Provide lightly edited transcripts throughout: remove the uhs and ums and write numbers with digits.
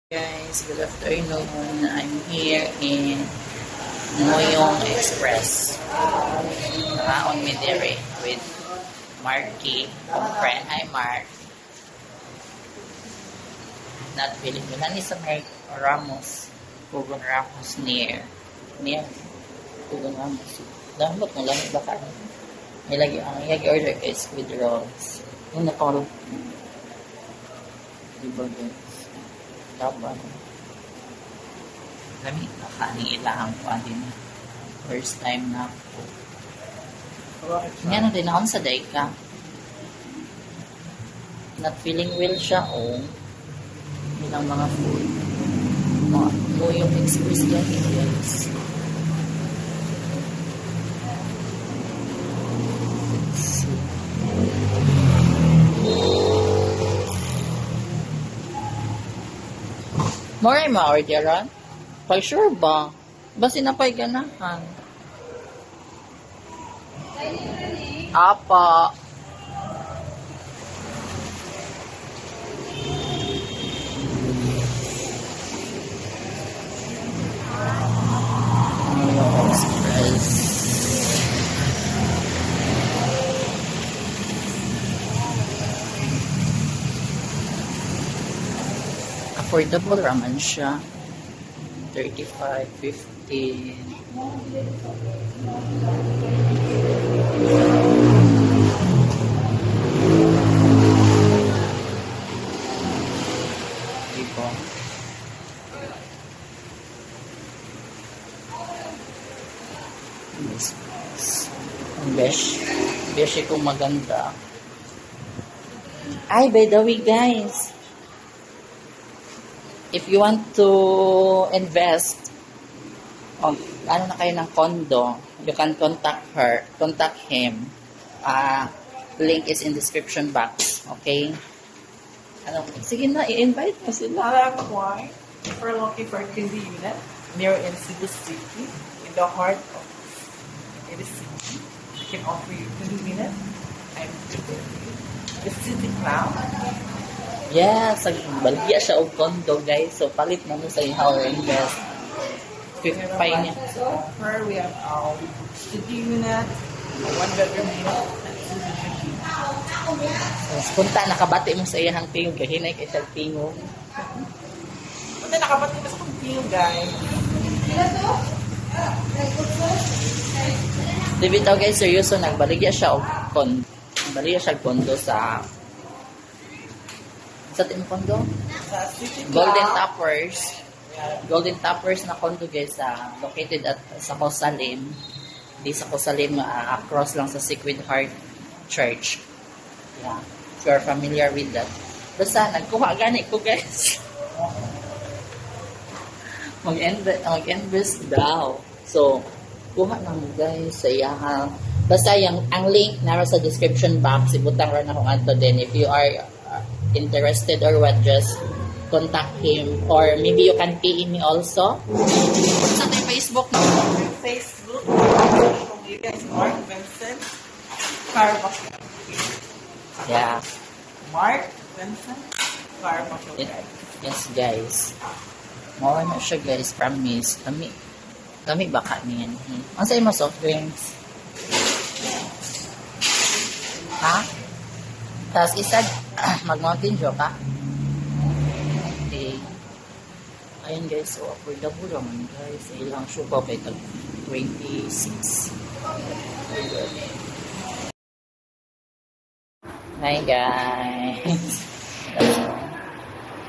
Guys, good afternoon. I'm here in Moyong Express. On Midere with Marky, ang friend. Hi, Mark. Not feeling mo. Nani sa Mark Ramos. Pugon Ramos near Pugon Ramos. Damot mo lang baka. May lagi ang order is with rolls. Yung nakoro. Diba guys? Laban. Kami nakaning ilahang ko din. First time na ako. Nga na din ako sa day ka. Not feeling well siya o bilang mga food. Mo yung express guys. More ay ma-orderan? Pag sure ba? Basi na pa'y ganahan. Apa. Express. Affordable raman siya. 35, 50. Diba? Ang beshi kong maganda. Ay, by the way guys, if you want to invest on ano na kayo ng condo, you can contact him. Link is in description box. Okay? Sige na, i-invite mo sila. Alam mo why? If we're looking for a Kindi unit near in Cebu City, in the heart of the city, I can offer you Kindi unit. I'm the city cloud. Yes, baligya siya og condo guys. So palit na mo sa ihaw invest. 55 niya. So offer, we have our city unit, a one-bedroom unit, and city unit. Punta nakabati mo sa iyang tingog kay hinay kay sa tingog. Punta nakapati mo sa kong tingog, guys. Di bitaw guys, seryoso nagbaligya siya og condo. Baligya siya condo sa team condo? Sa city Golden cloud. Toppers. Golden Toppers na condo guys, located at sa Cosalim. Di sa Cosalim, across lang sa Sacred Heart Church. Yeah. If you are familiar with that. Basta, nagkuha gani ko guys. Mag-invest daw. So, kuha na mo guys sa iyahang. Basta ang link naroon sa description box, ibutang rin akong ato din. If you are interested or what, just contact him, or maybe you can PM me also. Sa tayo Facebook na Facebook, social media is Mark Vincent Carvajal. yeah. Mark Vincent Carvajal. Yes guys, mawa na siya guys, promise. Kami baka niyan. Ang sa'yo mo soft drinks? Ha? Tapos isa mag-Mountain Dew ka? Okay. Ayan guys, so affordable naman guys. Ilang sugar kay 26. Hi guys.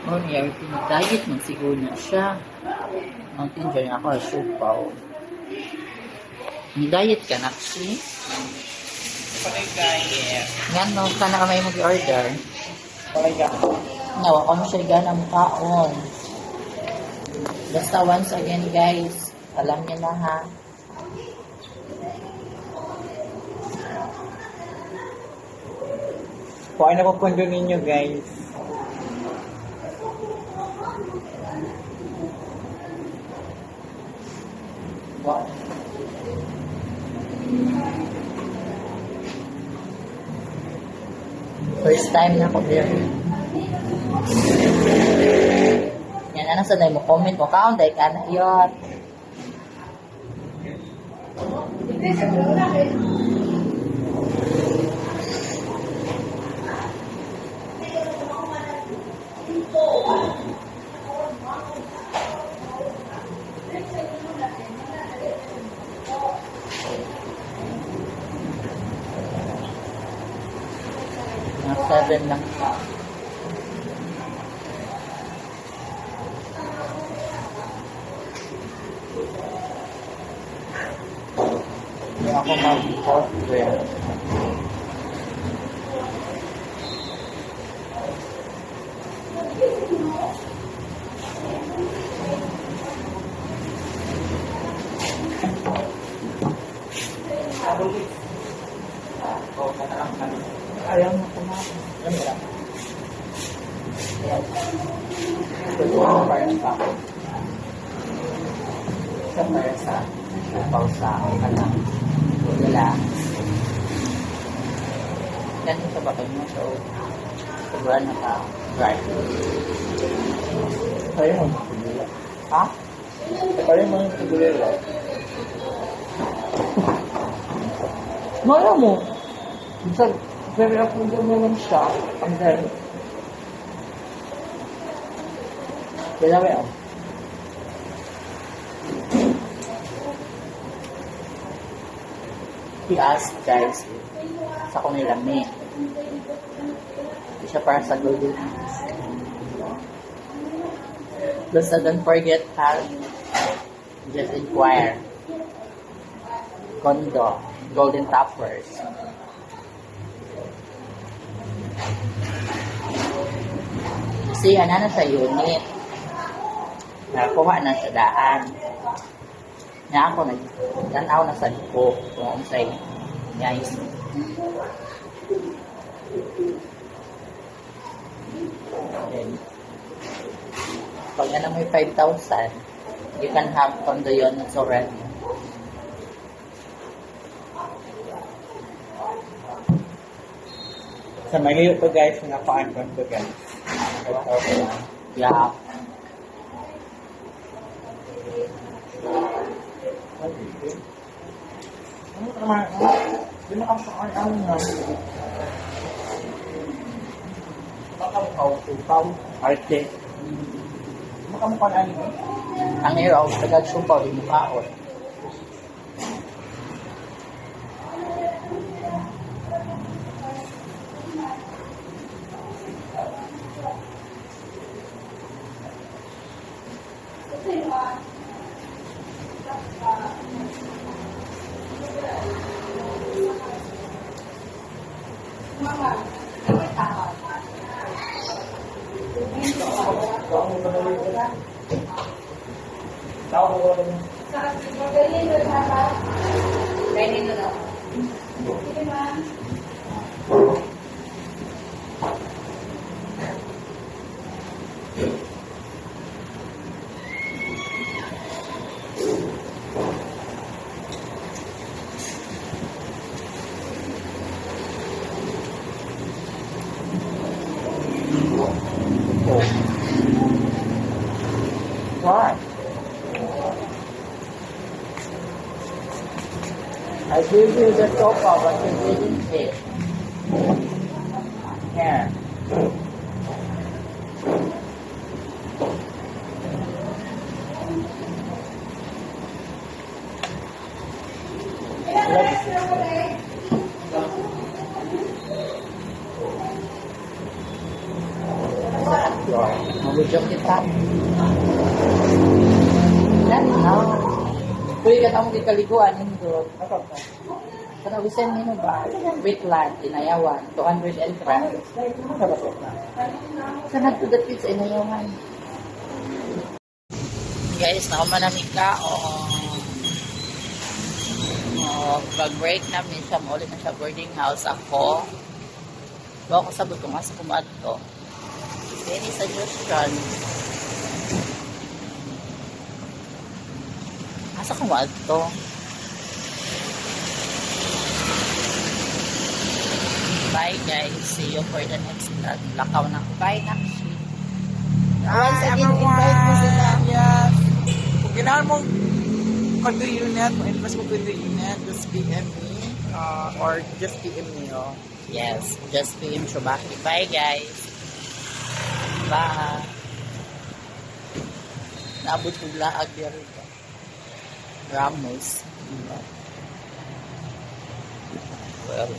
Oh, niya diet man siguro na siya. Mountain Dew ako supaw. Diet ka na kasi? Paligaya. Nga no, kana ka may mag-order. Paligaya. Nawa ko mo siya gana mukhaon. Basta once again guys, alam niyo na ha. Kung ano po kondo ninyo, guys. Wow. First time na ako there. Yan Ano sa mo comment mo kaon dai ka na yun. Mga 7 lang siya. Hindi ako mag-software. Ayaw mo kumain. Ano lang? Ayan. Ito yung para sa sa para sa pausa o kalang wala. Ganun sa bakal mo. So, sobrang naka-dry. Kaya mo magpagula. Ha? Kaya mo magpagula. Mala mo. Minsan, very affordable naman siya. And then, kailangan mo. He asked guys sa kung nilami. Hindi siya para sa golden. Basta don't forget just inquire. Condo, golden toppers. Kasi ano na sa unit. Nakuha na sa daan. Na ako nagdanaw na sa liko kung ang say guys. Then, pag na may 5,000, you can have condo yun already. Sa Manila to guys, nakapaan ko to guys. Yeah. Ano naman? Hindi nakapaan ang nga. Makamukhaw, arte. Makamukhaan ano yun? Ang hero, tagal-supaw, di mukhaon. Why? I gave you the sofa, but you didn't eat. Here. Mag-joke kita. Yan, no. Pwede ka tamang kikaliguan nito. Pero wisan nino ba? Wetland, Inayawan, 200 entrance. Sana to the kids, Inayawan. Guys, nakamanamig ka o pag-break namin siya, muli na siya boarding house ako. Bawa ko sabot kung asa kumaad to. Any suggestion? Asa kumaad to? Bye guys. See you for the next vlog. Lakaw na ko. Bye na. Once again, invite mo sila. Yes. Kung kailangan mong condo unit, kung invest mo condo unit, just PM me. Or just PM me, oh. Yes, just PM Shubaki. Bye, guys. Bye. Naabot ko laag diya rito. Ramos. Well,